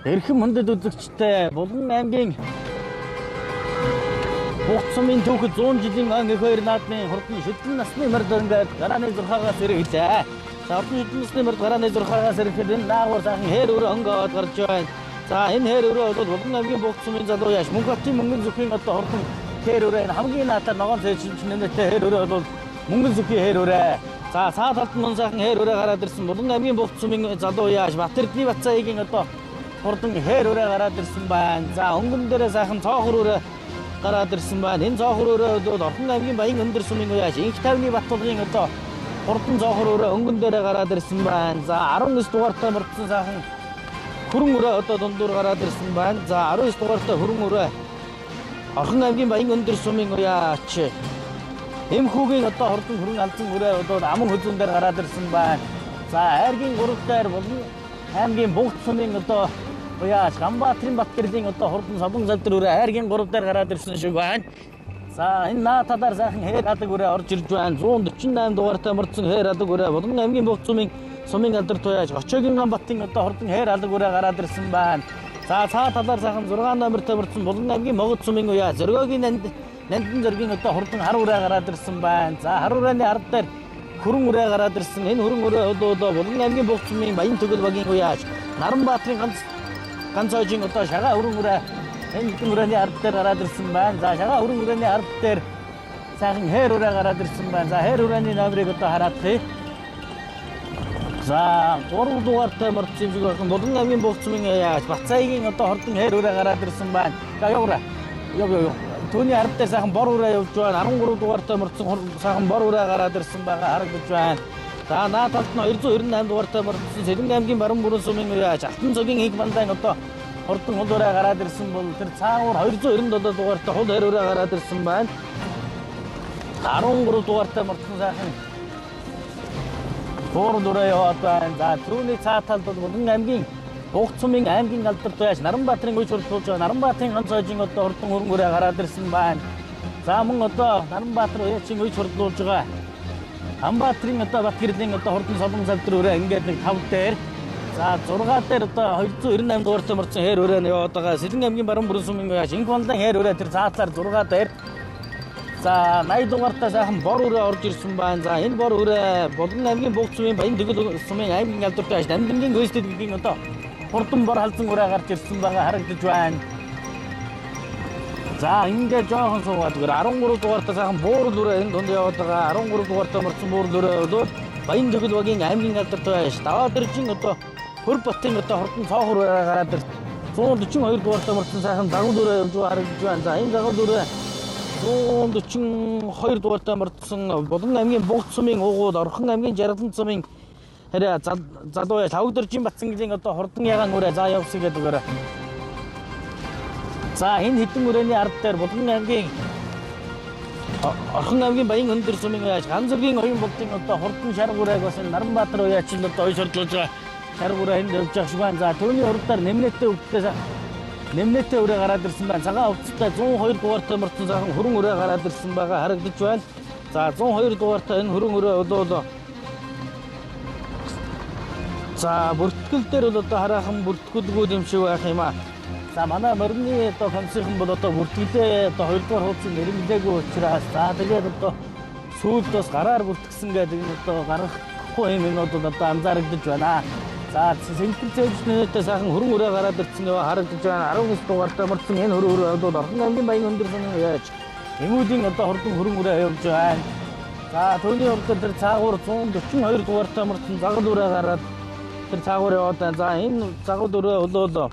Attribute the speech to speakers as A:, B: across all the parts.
A: Эрхэм хүндэт үзэгчтэй Булган аймгийн Бугт сумын түүхэд 100 жилийн ан эх 2 наадмын хурдан шүдэн насны морд ингээд гарааны зурхаагаас ирэхлээ. За хурдан шүдэн насны морд гарааны зурхаагаас ирэхэд энэ наагур сайхан хээр өрөө онгоод гарч байна. За энэ хээр өрөө бол Булган аймгийн Бугт сумын залуу яаш мөнгө хотын мөнгөн зүхийн одоо хурдан хээр өрөө энэ хамгийн наатаар ногоон цэц шинжнэтэй хээр өрөө бол мөнгөн зүхийн хээр өрөө. За цаад талд нь сайхан хээр өрөө гараад ирсэн Булган аймгийн Бугт сумын залуу яаш Батэрдний Бацаагийн одоо хурдан хээр өрөө гараад ирсэн байна. За өнгөн дээрээ сайхан цоохор өрөө гараад ирсэн байна. Энэ цоохор өрөө бол Орхон аймгийн Баян өндөр сумын уяаш Инх тавны Баттулгын одоо хурдан цоохор өрөө өнгөн дээрээ гараад ирсэн байна. За 19 дугаартай мөрдсөн сайхан хөрөн өрөө одоо дундуур гараад ирсэн байна. За 19 дугаартай хөрөн өрөө Орхон аймгийн Баян өндөр сумын уяач Эмхүүгийн одоо хурдан хөрөн алзан өрөө бол аман хөзөн дээр гараад ирсэн байна. За хайргийн 3 дээр болон аймгийн Бугт сумын одоо уяаш Ганбаатарын Батгэрлийн одоо хурдан Собон залдар өрөө хайргийн 3 дээр гараад ирсэн шиг байна. За энэ наа талаар сайхан хээр хадаг өрөө орж ирж байна. 148 дугаартай мөрдсөн хээр хадаг өрөө Булган аймгийн Бугт сумын алдарт уяаш Очоогийн Ганбатын одоо хурдан хээр хадаг өрөө гараад ирсэн байна. За цаа талаар сайхан 6 номертой мөрдсөн Булган аймгийн Могот сумын уяаш Зоргогийн Нандин зоргийн одоо хурдан хар өрөө гараад ирсэн байна. За хар өрөөний ард дээр хөрөн өрөө гараад ирсэн. Энэ хөрөн өрөө одоо Булган аймгийн Бугт сумын Баян Төгөл багийн уяаш Наранбаатарын ганц хожийн одоо шагаа хөрөн өрөө энэ хэдэн өрөөний ард дээр гараад ирсэн байна. За шагаа хөрөн өрөөний ард дээр сайхан хээр өрөө гараад ирсэн байна. За хээр өрөөний номерыг одоо хараадах. За 3 дугаартай мөрдсөн шиг байна. Булган аймгийн Бугт сумын яаш Бацаагийн одоо хурдан хээр өрөө гараад ирсэн байна. За яваа. Түүний ард дээр сайхан бор өрөө явж байна. 13 дугаартай мөрдсөн сайхан бор өрөө гараад ирсэн байгаа харагдаж байна. За наа талд нь 298 дугаартай мөрдсөн Сэлэнг аймгийн Баруун бүрэн сумын уяаш Алтан цогийн Иг бандаан одоо хурдан хул өрөө гараад ирсэн бол тэр цаагуур 297 дугаартай хул хээр өрөө гараад ирсэн байна. 13 дугаартай мөрдсөн сайхан бор өрөө яваад байна. За түүний цаа талд бол Булган аймгийн Бугт сумын аймгийн алдарт уяаш Наранбаатарын гүйж хурдуулж байгаа Наранбаатарын ганц хожийн одоо хурдан хөрөн өрөө гараад ирсэн байна. За мөн одоо Наранбаатар уяачийн гүйж хурдуулж байгаа Ганбаатарын одоо Батгэрлийн одоо хурдан Собон залдар өрөө ингээд нэг 5 дээр за 6 дээр одоо 298 дугаартай мөрдсөн хээр өрөө нь яваад байгаа. Сэлэнг аймгийн Баруун бүрэн сумын уяаш Инх бандаан хээр өрөө тэр цаатлаар 6 дээр за 80 дугаартай сайхан бор өрөө орж ирсэн байна. За энэ бор өрөө Булган аймгийн Бугт сумын Баян Төгөл сумын аймгийн алдарт уяаш Намдингийн гүйцэтгэлийн одоо хурдан бор халзан өрөө гарч ирсэн байгаа харагдаж байна. За ингээд жоохон суугаад 13 дугаартай сайхан буурал өрөө энэ донд яваад байгаа. 13 дугаартай мөрдсөн буурал өрөө бол Баян Төгөл багийн аймгийн алдарт уяаш Даваадэржин одоо Хөр Батын одоо хурдан цоохор өрөө гараад ир 142 дугаартай мөрдсөн сайхан загвар өрөө явж байгаа харагдаж байна. За энэ загвар өрөө 142 дугаартай мөрдсөн Булган аймгийн Бугт сумын уугуул Орхон аймгийн Жаргалан сумын хараа залуу яаш Хавдэржин Батцангийн одоо хурдан ягаан өрөө за явсыг гэдэг өрөө. За энэ хэдэн өрөөний ард дээр Булган аймгийн Орхон аймгийн Баян өндөр сумын уяаш Ганзөргийн оюун болтын одоо хурдан шарга өрөөг бас энэ Наранбаатар уяач л одоо ойш хурдлуулж байгаа шарга өрөө энд явж байгаа шиг байна. За түүний урдаар нэмнэттэй өрөө гараад ирсэн байна. Цагаан хувцастай 102 дугаартай мөрдсөн сайхан хөрөн өрөө гараад ирсэн байгаа харагдаж байна. За 102 дугаартай энэ хөрөн өрөө бол за бүртгэл дээр бол одоо хараахан бүртгүүлгүй юм шиг байх юм аа. За манай морины одоо концерн бол одоо бүртгэлээ одоо 2 дугаар хуудсыг нэрмэлээгүй учраас за тэгээд одоо сүүлд бас гараар бүртгсэн гэдэг нь одоо гаргахгүй юм энүүд бол одоо анзаарэгдэж байна. За сэнхэл зэвчнээтэй сайхан хөрөн өрөө гараад ирсэн нь харагдаж байна. 19 дугаартай мөрдсөн энэ хөрөн өрөө бол Орхон аймгийн Баян өндөр сумын уяаж Эмүүдийн одоо хурдан хөрөн өрөө явж байна. За түүний урд дээр цаагуур 142 дугаартай мөрдсөн загвар өрөө гараад тэр цаагуур яваад байна. За энэ загвар өрөө бол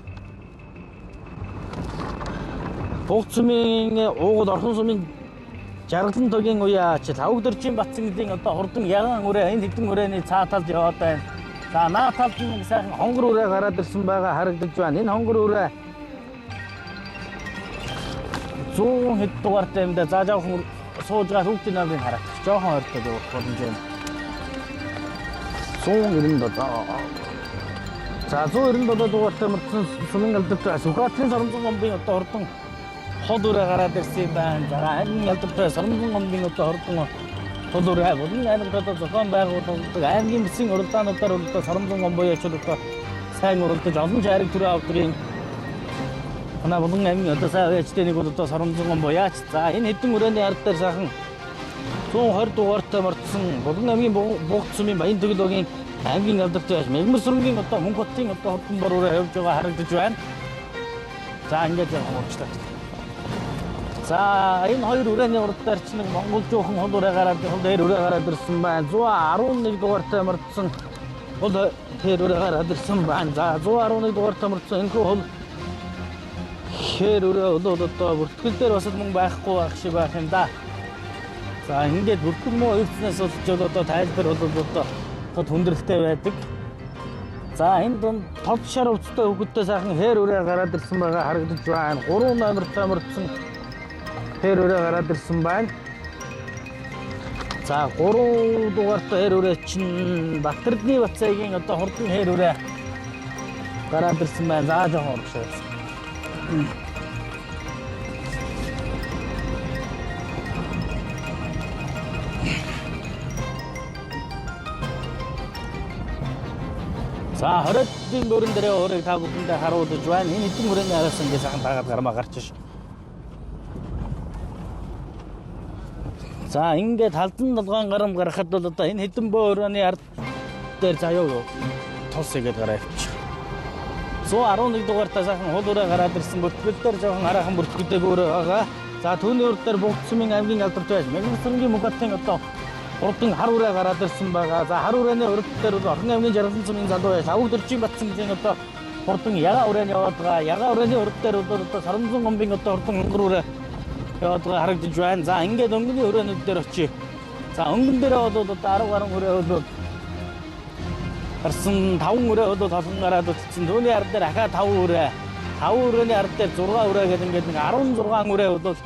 A: Бугт сумын уугуул Орхон сумын Жаргалан тогийн уяач Хавдэржин Батцангийн одоо хурдан ягаан өрөө энэ хэдэн өрөөний цаа талд яваад байна. За наа талд нь сайхан хонгор өрөө гараад ирсэн байгаа харагдаж байна. Энэ хонгор өрөө 100 хэд дугаартай юм да. За жоохон сууж байгаа хүүхдийн намрыг хараад жоохон ойртоод явах боломж байна. 190 за 197 дугаартай мөрдсөн сумын алдарт Сүхбаатарын Соромжон гомбын одоо хурдан хол өрөө гараад ирсэн байна. За аймгийн алдарт Соромжон гомбын одоо хурдан хол өрөө Булган аймагт зохион байгуулагддаг аймгийн бэсийн уралдаануудаар одоо Соромжон гомбын ячууд одоо сайн уралдаж олон жайраг төрөө авдрын Манай Булган аймгийн одоо сайн ячтай нэг бол одоо Соромзон бояач. За энэ хэдэн өрөөний ард дээр сайхан 120 дугаартай мартсан Булган аймгийн Бугт сумын Баян Тэгэлөгийн аймгийн алдарт байж Мягмар сүрэнгийн одоо Мөнх хотын одоо хотон бороо явж байгаа харагдаж байна. За ингээд явах болчихлоо. За энэ хоёр өрөөний урд дээр ч нэг монголчуухан хол ураа гараад хол дээр өрөө гараад ирсэн байна. 111 дугаартай мартсан хол дээр өрөө гараад ирсэн байна. За 111 дугаартай мартсан энэ хол хэр өрөө одоо бүртгэл дээр бас мөн байхгүй байх шиг байх юм да. За ингээд бүртгэл муу эрдэнэс болж одоо тайлбар бол одоо хүндрэлтэй байдаг. За энэ дунд тод шар өвчтэй хөвгөдтэй сайхан хэр өрөө гараад ирсэн байгаа харагдаж байна. 3 номертай мартсан хэр өрөө гараад ирсэн байна. За 3 дугаартай хэр өрөө чинь Батэрдны Бацайгийн одоо хурдан хэр өрөө гараад ирсэн байна. За жоохон урагшаа. За 20-ийн бүрэн дээрээ өөрийг та бүхэндээ харуулж байна. Энэ хэдэн хүрээний араас ингэ сайхан таагаад гармаа гарч ш. За ингээд халдан толгойн гарам гарахад бол одоо энэ хэдэн бөөрөний ард дээр заяа тус игээд гараа явчих. 111 дугаартай сайхан хол өрөө гараад ирсэн бүртгэл дээр жоохон хараахан бүртгэлтэй өөрөө байгаа. За түүний урд дээр Бугт сумын аймгийн алдарт байж Мягмар сүрэнгийн Мөнх хотын одоо урдын хар үрээ гараад ирсэн байгаа. За хар үрээний урд дээр Орхон аймгийн Жаргалан сумын залуу байж Авг дөржийн Батсан гэсэн одоо урдын яга үрээний яваад байгаа. Яга үрээний урд дээр одоо Соромзон гомбын одоо урдын өнгөр үрээ яваад байгаа харагдаж байна. За ингээд өнгөний үрээнүүд дээр очие. За өнгөн дээр бол одоо 10 гаруй үрээ бол гарсан 5 үрээ бол толгон гараад утсан. Түүний ард дээр ахаа 5 үрээ. 5 үрээний ард дээр 6 үрээ гэдэг ингээд нэг 16 үрээ бол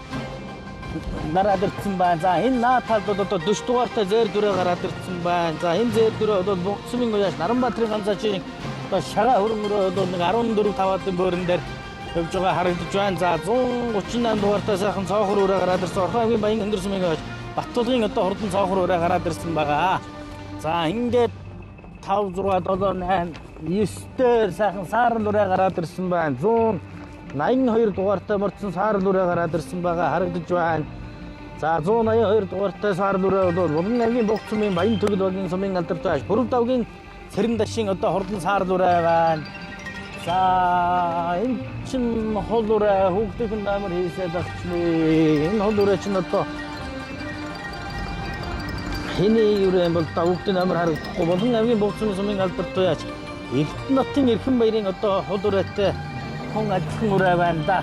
A: гараад ирсэн байна. За энэ наад талд бол одоо 40 дугаартай зээр дүрээ гараад ирсэн байна. За энэ зээр дүрээ бол Бугт сумын уяаш Наранбаатарын ганцаачийн одоо шага хөрөн өрөө бол нэг 14 5-ын бөөрөн дээр явж байгаа харагдаж байна. За 138 дугаартай сайхан цоохор өрөө гараад ирсэн. Орхон аймгийн Баян Өнгөр сумын уяаш Баттулгын одоо хурдан цоохор өрөө гараад ирсэн байгаа. За ингээд 5 6 7 8 9 дээр сайхан саарл өрөө гараад ирсэн байна. 182 дугаартай мөрдсөн саарл өрөө гараад ирсэн байгаа харагдаж байна. За 182 дугаартай саарл өрөө бол Булган аймгийн Бугт сумын Баян Тэгэлөгийн сумын алдарт байж Бүрв давгийн Цэрэн дашийн одоо хурдан саарл өрөө байна. За энэ чинь хол өрөө хүүхдийн намар хийсээд авчихны. Энэ хол өрөө чинь одоо хэний өрөө бол хүүхдийн намар харагдахгүй. Булган аймгийн Бугт сумын алдарт байж Эрдэнэтийн Эрхэн баярын одоо хол өрөөтэй хон ажлын өрөө байна да.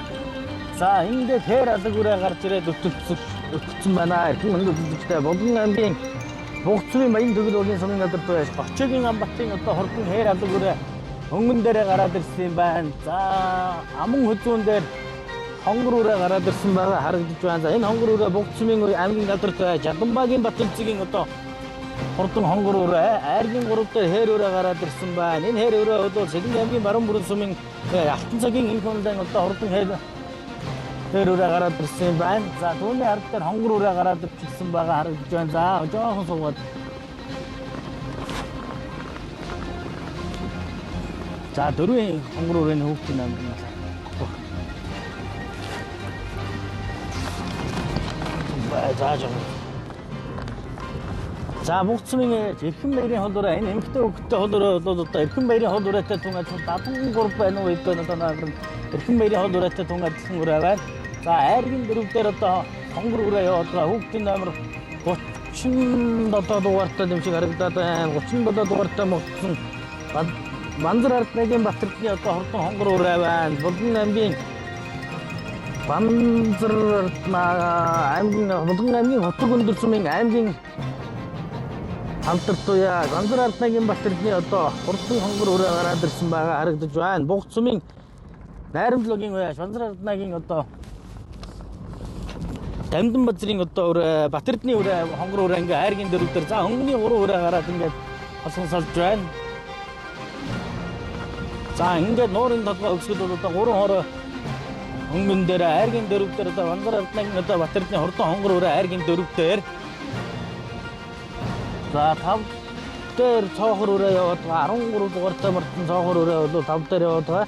A: За ингээд хэр алга өрөө гарч ирээд өтгцэн байна. Эрхэн өндөрлөгчтэй Булган аймгийн Бугт сумын Баян Тэгэлөгийн сумын алдарт байж Бочогийн Амбатын одоо хурдан хэр алга өрөө өнгөн дээрээ гараад ирсэн юм байна. За аман хөзүүн дээр хонгор өрөө гараад ирсэн байгаа харагдаж байна. За энэ хонгор өрөө Бугт сумын аймгийн алдарт байж Жаданбаагийн Батэлцгийн одоо хурдан хонгор өрөө айргийн 3 дээр хэр өрөө гараад ирсэн байна. Энэ хэр өрөө бол Сэлэнг аймгийн Баруун бүрэн сумын Алтан цагийн энэ хүндэн одоо хурдан хэр өрөө гараад ирсэн байна. За түүний ард дээр хонгор өрөө гараад ирсэн байгаа харагдаж байна. За жоохон суугаад. За дөрвөн хонгор өрөөний хүүхдийн намар. За Бугт сумын Эрхэн баярын хол өрөө энэ эмэгтэй хүүхдтэй хол өрөө бол одоо Эрхэн баярын хол өрөөтэй тун ажил 73 байна уу гэдэг одоо наагрын Эрхэн баярын хол өрөөтэй тун ажиллах өрөө байна. За айргийн дөрөв дээр одоо хонгор өрөө яваад байгаа хүүхдийн намар 37 дугаартай юм шиг харагдаад байна. 37 дугаартай мөгцсөн Банзар арднагийн Батэрдны одоо хурдан хонгор өрөө байна. Булган аймгийн Банзар аймгийн Булган аймгийн Хотог өндөр сумын аймгийн алдарт уяа Банзар арднагийн Батэрдны одоо хурдан хонгор өрөө гараад ирсэн байгаа харагдаж байна. Бугт сумын Найрамдлогийн уяаш Банзар арднагийн одоо Дамдан базрын одоо өрөө Батэрдны өрөө хонгор өрөө ингээ айргийн дөрөв дээр за өнгөний 3 өрөө гараад ингээд хасган салж байна. За ингээд нуурын толгой өсгөл бол одоо 3 хороо өнгөн дээр айргийн дөрөв дээр одоо Банзар арднагийн одоо Батэрдны хурдан хонгор өрөө айргийн дөрөв дээр за 5 дээр цоохор өрөө яваад 13 дугаартай мартсан цоохор өрөө бол 5 дээр яваад байгаа.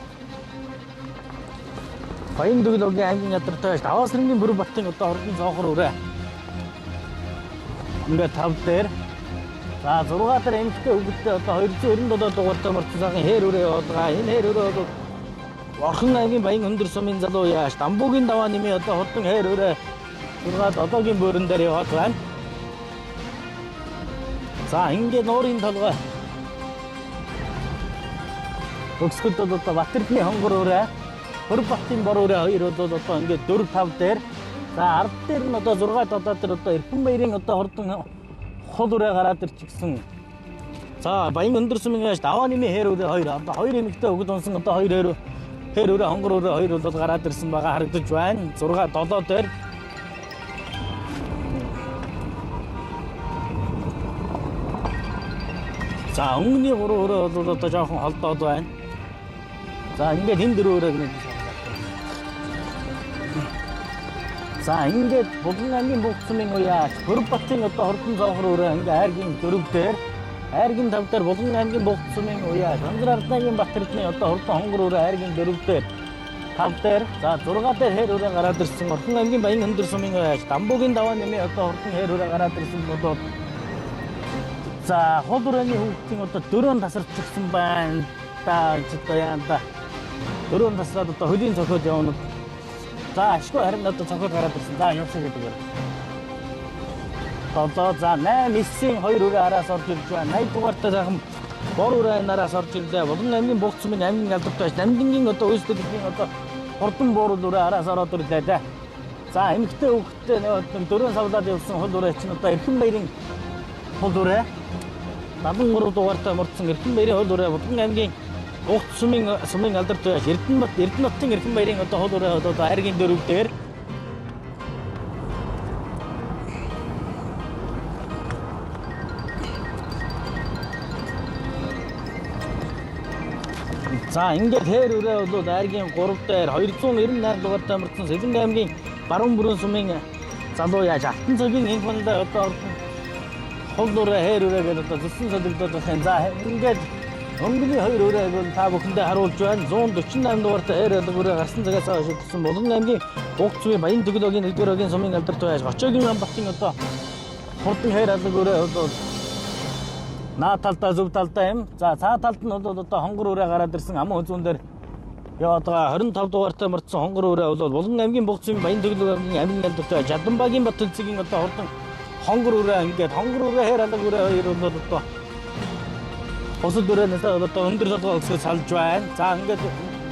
A: Баян Дөглөгийн аймгийн ядартай байж 5 сарын бүр баттын одоо хордон цоохор үрээ. Ингээд 5 дээр за 6 дээр эмчтэй өгөлтэй одоо 297 дугаартай мөрцөн цагын хээр үрээ яваад байгаа. Энэ хээр үрээ бол Орхон аймгийн Баян өндөр сумын залуу яаш Дамбуугийн даваа нэмий одоо хордон хээр үрээ 6 одоогийн бөөрөн дээр яваад байна. За ингээд нуурын толгой Өгсгөл бол одоо Батэрдний хонгор үрээ Хөрбаттын бор үрээ хоёр бол одоо ингээд 4 5 дээр за ард дээр нь одоо 6 додоо дээр одоо Эрдэнэбаярын одоо хордон хол үрээ гараад ирчихсэн. За Баян өндөр сумын яаш даваа нэмий хээр үрээ хоёр одоо хоёр эмэгтэй өгд унсан одоо хоёр хээр үрээ хонгор үрээ хоёр бол гараад ирсэн байгаа харагдаж байна. 6 7 дээр за өнгөний 3 өрөө бол одоо жоохон холдоод байна. За ингээд энэ 4 өрөөг нэг за ингээд Булган аймгийн Бүгд сумын уяач Хөрбаттын одоо хордон цоохор өрөө ингээд айргийн 4 дээр айргийн 5 дээр Булган аймгийн Бүгд сумын уяач Анзаарлагын Батэрдний одоо хордон хонгор өрөө айргийн 4 дээр 5 дээр за 6 дээр хээр өрөө гараад ирсэн Орхон аймгийн Баян өндөр сумын уяач Дамбуугийн даваа нэмий одоо хордон хээр өрөө гараад ирсэн болоод за хол өрөөний хүүхдийн одоо 4 тасарчихсан байна. Та одоо яанда 4 тасраад одоо хөлийн цохиод явна. За ашгүй харин одоо цохиод гараад ирсэн. За явсан гэдэг юм. Одоо за 8 9-ийн 2 өрөө араас орж ирж байна. 80 дугаартай сайхан бор өрөө нараас орж ирлээ. Булган аймгийн Бүгд сумын аймгийн алдартай байж Намдингийн одоо үйлчлэлийн одоо хордон буур өрөө араас ороод ирлээ дээ. За эмэгтэй хүүхдтэй нэг 4 савлаад явсан хол өрөө чинь одоо Эрдэнэбаярын хол өрөө 73 дугаартай мөрдсөн Эрдэнэбаярын хол өрөө Булган аймгийн Бүгд сумын алдартай байж Эрдэнэбаттын Эрдэнэбаярын одоо хол өрөө одоо айргийн 4 дээр за ингээд хээр өрөө бол айргийн 3 дээр 298 дугаартай мөрдсөн Сэлэнг аймгийн Баруун бүрэн сумын залуу яаж алтан цагийн инфонд одоо хол өрөө хээр өрөө гэдэг одоо зүсэн солигдоод байна. За ингээд өнгөний 2 өрөө бол та бүхэндээ харуулж байна. 148 дугаартай хээр өрөө гарсан цагаас хойш өгсөн Булган аймгийн Бүгд сумын Баян Дөглөгийн 1-р өгийн сумын алдартай байж Гочоогийн Амбаттын одоо хордон хээр өрөө бол наа талдаа зөв талдаа юм. За цаа талд нь бол одоо хонгор өрөө гараад ирсэн аман үзүүн дээр яваад байгаа 25 дугаартай мөрдсөн хонгор өрөө бол Булган аймгийн Бүгд сумын Баян Дөглөгийн аймгийн алдартай Жаданбаагийн Баттэлцгийн одоо хордон хонгор өрөө ингээд хонгор өрөө хээр өрөө хоёр бол одоо босод өрөөнөөс одоо өндөр толгой өсгөж салж байна. За ингээд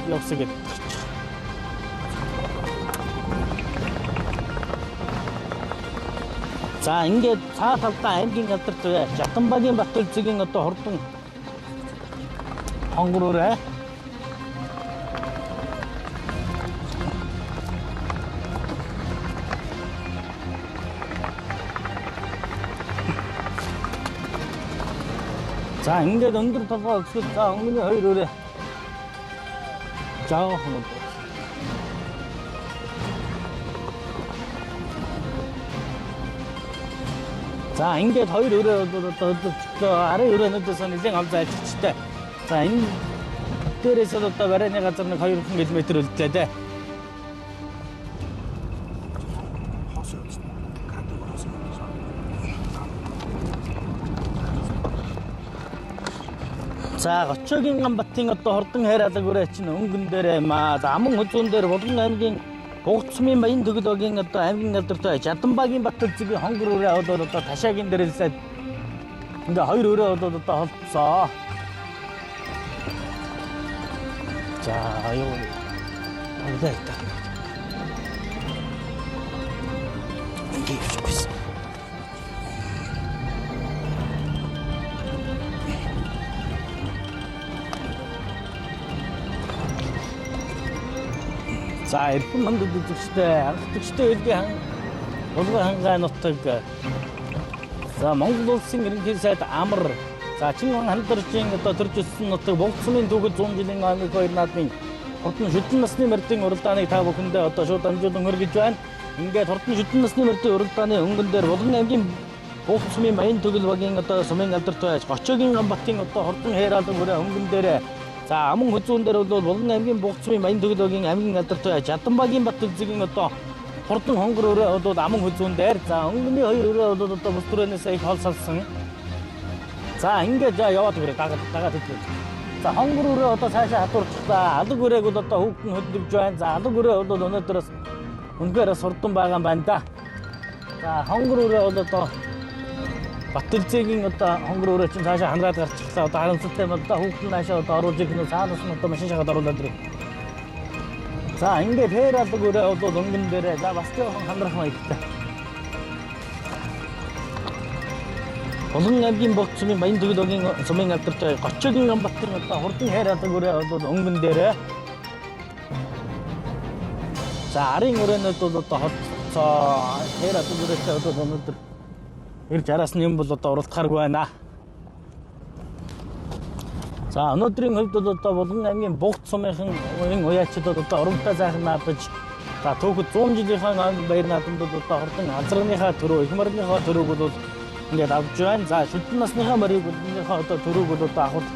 A: явсаг гэдэг. За ингээд цаа талдаа аймгийн алдартай Жаданбаагийн Баттэлцгийн одоо хордон хонгор өрөө за ингээд өндөр толгой өсгөж за өнгөний 2 өрөө жаахан за ингээд 2 өрөө бол одоо арын өрөөнөөдөөс нэлийн олж ажиллажтай. За энэ дээрээс одоо барайны газар нэг 2 км үлдлээ дээ. За Гочоогийн Амбаттын одоо хордон хээр өрөө чинь өнгөн дээр маа. За аман үзүүн дээр Булган аймгийн Бүгд сумын Баян Дөглөгийн одоо аймгийн алдартай Жаданбаагийн Баттэлцгийн хонгор өрөө бол одоо ташаагийн дээрэлсээд ингээ 2 өрөө бол одоо холцоо. За аюу. Авлаа. Ингээд за Эрдэнэ мандад үзэгчтэй анхдагчтай үлгийн Булган хангаай нутаг за Монгол улсын ерөнхий сайд амар за Чингэн Хандаржийн одоо төрж өссөн нутаг Бүгд сумын түүхэд 100 жилийн аймаг хоёр наадмын хордон шүдэн насны мордын уралдааныг та бүхэндээ одоо шууд амжуулан хүргэж байна. Ингээд хордон шүдэн насны мордын уралдааны өнгөн дээр Булган аймгийн Бүгд сумын Баян Дөглөгийн одоо сумын алдартай байж Гочоогийн Амбаттын одоо хордон хээр өрөө өнгөн дээр За аман хөзүүн дээр бол Булган аймгийн Бугцмын Баян төглөөгийн аймгийн алдартай Жаданбагийн Баттүлзгийн одоо хурдан хонгор өрөө бол аман хөзүүн дээр за өнгөний хоёр өрөө бол одоо бус түрэнээс их хол салсан. За ингээд за яваад өгөрэй дагаад өгөө. За хонгор өрөө одоо цаашаа хатуурчлаа. Алаг өрээг бол одоо хүүхдэн хөдөлж байна. За алаг өрөө бол өнөөдрөөс үнээр сурдан байгаа юм байна да. За хонгор өрөө бол одоо Баттүлзгийн одоо хонгор өрөө чинь цаашаа хандраад гарчихлаа. Одоо харамсалтай юм да хүүхдэн наашаа одоо оруулж ирэх нь цаанаас нь одоо машин шахаад оруулаад ирэх. За ингээд хээр алаг өрөө бол өнгөн дээрээ за бас жоохон хандрах маягтай. Булган аймгийн Бугцмын Баян төглөөгийн сумын алдартай Гочогийн Амбаттын одоо хурдан хээр алаг өрөө бол өнгөн дээрээ. За арын өрөөнөд бол одоо хоцоо хээр алаг өрөөтэй бол өнөөдөр ирж араас нь юм бол одоо уралдахааргүй байна. За өнөөдрийн хувьд бол одоо Булган аймгийн Бугц сумынхан уяачид бол одоо урамтай зайхан наадаж за түүхэд 100 жилийнхаа баяр наадамд бол одоо хурдан азрагныхаа төрөө их марныхаа төрөөг бол ингээд авч байна. За шүдэн насныхаа морийг бол одоо төрөөг бол одоо авах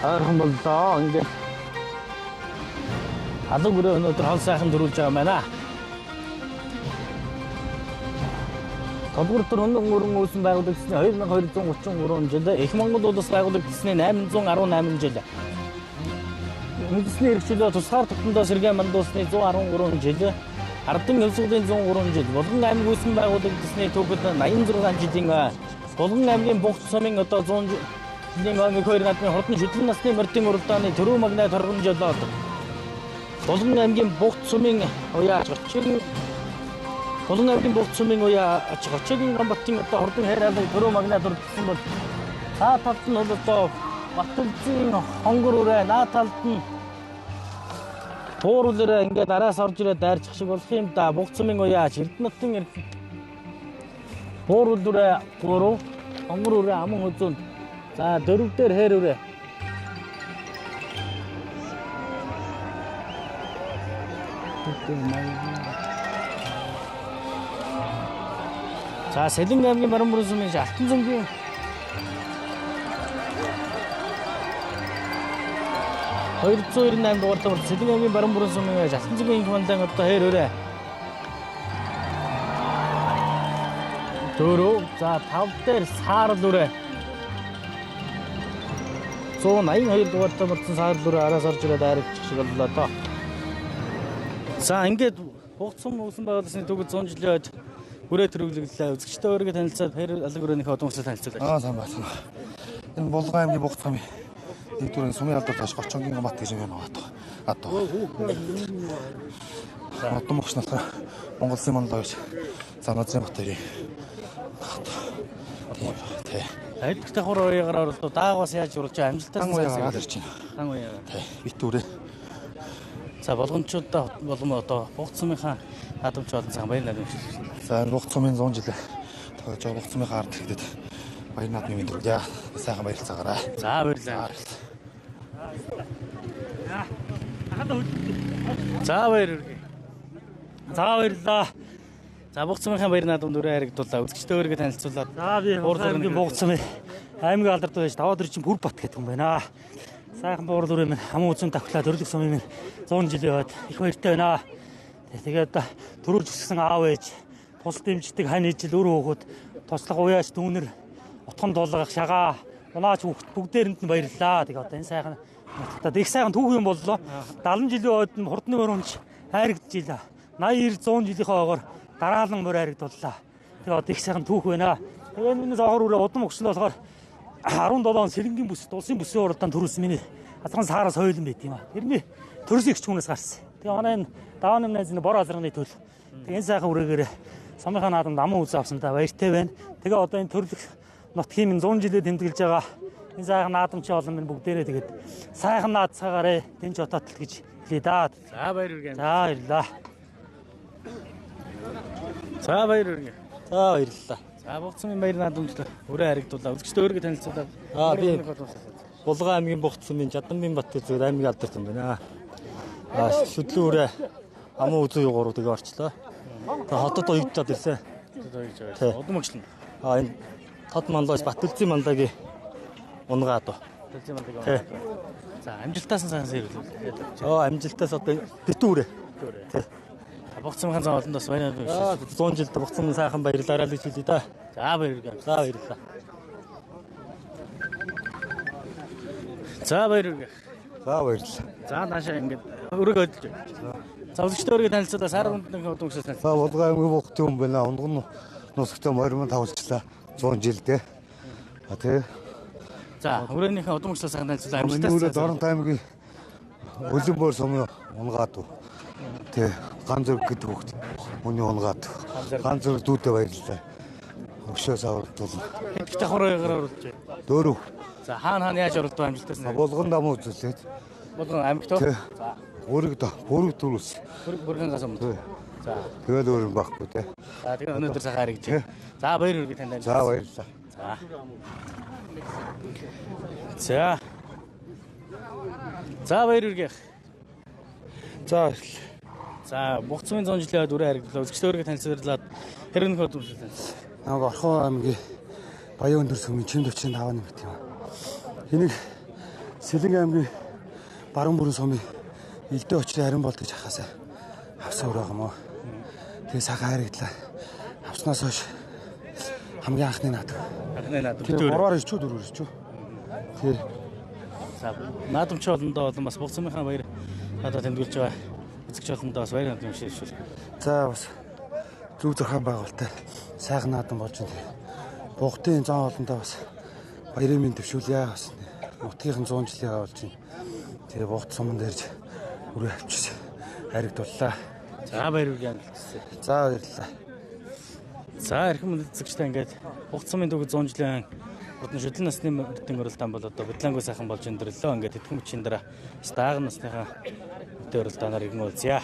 A: ойрхон боллоо. Ингээд алаг өрөө өнөөдөр хол сайхан төрүүлж байгаа юм байна. Тодгор төр өнөө өнгөрөн үүсэн байгуулагдсны 2233 жил Их Монгол улс байгуулагдсны 818 жил. Үндэсний хэрэгчлээ тусгаар тогтнодоо сэргээ мандуусны 113 жил. Ардын хөвсгөлийн 103 жил. Булган аймаг үүсэн байгуулагдсны түүхэд 86 жилийн Булган аймгийн Бугц сумын одоо 100 жилийн өнгө хоёр наадмын хурдан шүтлэн насны мордын уралдааны төрөө магнай торгон жолоод Булган аймгийн Бугц сумын уяа Булган аймгийн Бугц сумын уяа Гочогийн Амбаттын одоо хурдан хээр алаг төрөө магнай дурдсан бол цаа талд нь одоо Баттүлзгийн хонгор өрөө наа талд нь Туурулэрээ ингээд араас орж ирээ дайрчих шиг болох юм да. Бугц сумын уяач Эрдэнэтийн Туурулэрээ 3 хонгор өрөө аман хөзүүн. За дөрөв дээр хээр өрөө. За Сэлэн аймгийн Баруун сумын Алтан зөнгийн хоёр 298 дугаар Сэлэн аймгийн Баруун сумын Алтан зөнгийн командан одоо хээр өрөө. Дөрөв за 5 дээр саарл өрөө. 182 дугаартай болсон саарл өрөө араас орж ирээд дайрагчих шиг боллоо доо. За ингээд Бугц сум үүсэн байгууллагын түүхэд 100 жилийн хойд хүрээ төрөглөлөө. Үзэгчтэй өөрийгөө танилцаад хээр алаг өрөөнийхөө одон хөсөл танилцуулъя.
B: Сайн байна. Энэ Булган аймгийн Бугц сумын нэгдүгээр сумын алдартай Гочогийн Амбат гэж юм байна. Одоо мөгч болохоор Монгол Улсын манлаа гэж Заназрын Батэрийн тий.
A: Айлтгтай хуруу уяагаар бол даагаас яаж уралж амжилттай
B: сайсаад ирж байна.
A: Хан уяа.
B: Тий. Битүүрээ.
A: За болгончуудаа болон одоо Бугц сумынхаа наадамч болон цаг баяр наадам.
B: За Бугц сумын 100 жилээ тохиолж байгаа Бугц сумынхаа ард хэлэхэд баяр наадмын мэдрэлээ. Сайхан баярлцаагаарай.
A: За баярлалаа. За баяр үргэ. За баярлалаа. За Бугц сумынхаа баяр наадамд өрөө харигдуулаа. Үзэгчтэй өөрийгөө танилцуулаад.
C: За би аймгийн Бугц сумын аймгийн алдартай байж 5 өдөр чинь бүр бат гэдэг юм байна. Сайхан буурал өрөө минь хамаа үзэн тавхлаад өрлөг сумын минь 100 жилийн хойд их баяртай байна. Тэгээд төрүүлж өссөн аав ээж, тус дэмждэг хань ижил өр хөөхөд туслах уяач дүүнэр утхан дулгах шагаа унаач хүүхд бүгдээрэнд нь баярлалаа. Тэгээд одоо энэ сайхан нутагтад их сайхан түүх юм боллоо. 70 жилийн хойд нь хурдны өрөөнч хайрагдчихлаа. 80 90 100 жилийнхээ ойгоор дараалан мөр хайрагдуллаа. Тэгээд одоо их сайхан түүх байна. Тэгээд миний зоогоор үрээ удам өгсөн болохоор 17 он Сэлэнгийн бүс, улсын бүсийн уралдаанд төрүүлсэн миний азган саараас хойлон байт юм аа. Тэрний төрөсийн гिच хүнээс гарсан. Тэгээ манай энэ давааны найзны бор азрагны төл. Тэгээ энэ сайхан үрээгээр сумынхаа наадамд аман үз авсандаа баяртай байна. Тэгээ одоо энэ төрлөх нутгийн минь 100 жилээ тэмдэглэж байгаа энэ сайхан наадамчин олон минь бүгдээрээ тэгээд сайхан наадцаагаарэ тэнч отоотл гэж хэлээ да.
A: За баяр үргэ.
C: За баярлалаа.
A: За баяр үргэ.
C: За баярлалаа.
A: За Бугц сумын баяр наадамд өрөө харигдуулаа. Үзэгчтэй өөрийгөө танилцуулаад.
C: Би Булган аймгийн Бугц сумын Жаданбын Баттүлзгийн аймгийн алдартай юм байна. Шүдлэн өрөө аман үзүү юугаар тэгээ орчлоо. Тэгээ хотод оёгдоод ирсэн.
A: Одон мөгчлөн.
C: Энэ тод манлаас Баттүлзгийн манлагийн унгаа доо.
A: За амжилтаас нь сайн сэргэлээ.
C: Амжилтаас одоо битүүрээ. Тий.
A: Богцмын зам олондоос байна уу?
C: 100 жилд богцсон сайхан баярлалаа гэж хэлье да.
A: За баярлалаа.
C: За баярлалаа.
A: За баярлалаа.
B: За баярлалаа.
A: За наашаа ингээд өргөө өдөлж байна. За үзэгчдээ өргөө танилцуулаа. Сар хүндний удамшил танилцуулаа.
B: За Булган аймгийн Богтын хүн байна. Унган нусагтай морин тавлчлаа 100 жилдээ. Тэгээ
A: За өрөөнийхөө удамшлаа сайн танилцуулаа.
B: миний өрөө Дорнот аймгийн Улимбор сумын унгаад. Тэгээ ган зэрэг гэдэг хөхт хүний унгаад. Ган зэрэг дүүтэй баярлалаа. Өшөөс аврагдуулна.
A: Хэд давхраагаар оруулж байна.
B: 4.
A: За хаана яаж оролдов амжилтаас нь?
B: Булган дам үзүүлээд.
A: Булган аймагт. За
B: Бүрэг төрүүлс.
A: бүргангаас өмнө. За
B: Тэгэл өөр юм байхгүй те.
A: за тэгээ өнөөдөр сайхан харагдж байна. За баяр хүргэе танд.
B: За баярлалаа.
A: За. За баяр хүргэе.
B: За баярлалаа.
A: За Богцмын 100 жилийн өрөө харагдлаа. Үзэгчдээ өргө танилцуулаад хэрэг нөхөд үзүүлсэн.
B: Намайг Орхон аймгийн Баян өндөр сүмийн Чимд 45 нэмт юм. Энийг Сэлэн аймгийн Баруун бүрэн сумын Илдээ очрын харин болт гэж хахаасаа авсан өрөө юм уу. Тэгээ сайхан харагдлаа. Авснаас хойш хамгийн анхны наад.
A: Анхны наад.
B: Тэгээ 3-аар ичүү 4-өр ичүү. Тэгээ
A: За наадамч олондоо бас Богцмынхаа баяр одоо тэмдэглэж байгаа. Үзэгч олондоо бас баяр хандсан шиг шүү.
B: за бас зөв зохион байгуулалттай сайхан наадам болж байна. Богтын зан олондоо бас баярын мэнд төвшүүлье бас. Нутгийн 100 жилийн болж байна. Тэгээ Богт суман дээрж өрөө авчиж харагдууллаа.
A: За баяр хүргэе.
B: За баярлалаа.
A: За эрхэм үзэгчтэй ингээд Богцмын дүүг 100 жилийн Будны шүтлэн насны мөрдийн уралдаан бол одоо Бэдлангуй сайхан болж өндөрлөө. Ингээд тэтгэн бичийн дараа стаг насныхаа өдөр уралдаанаар иргэн уулзъя.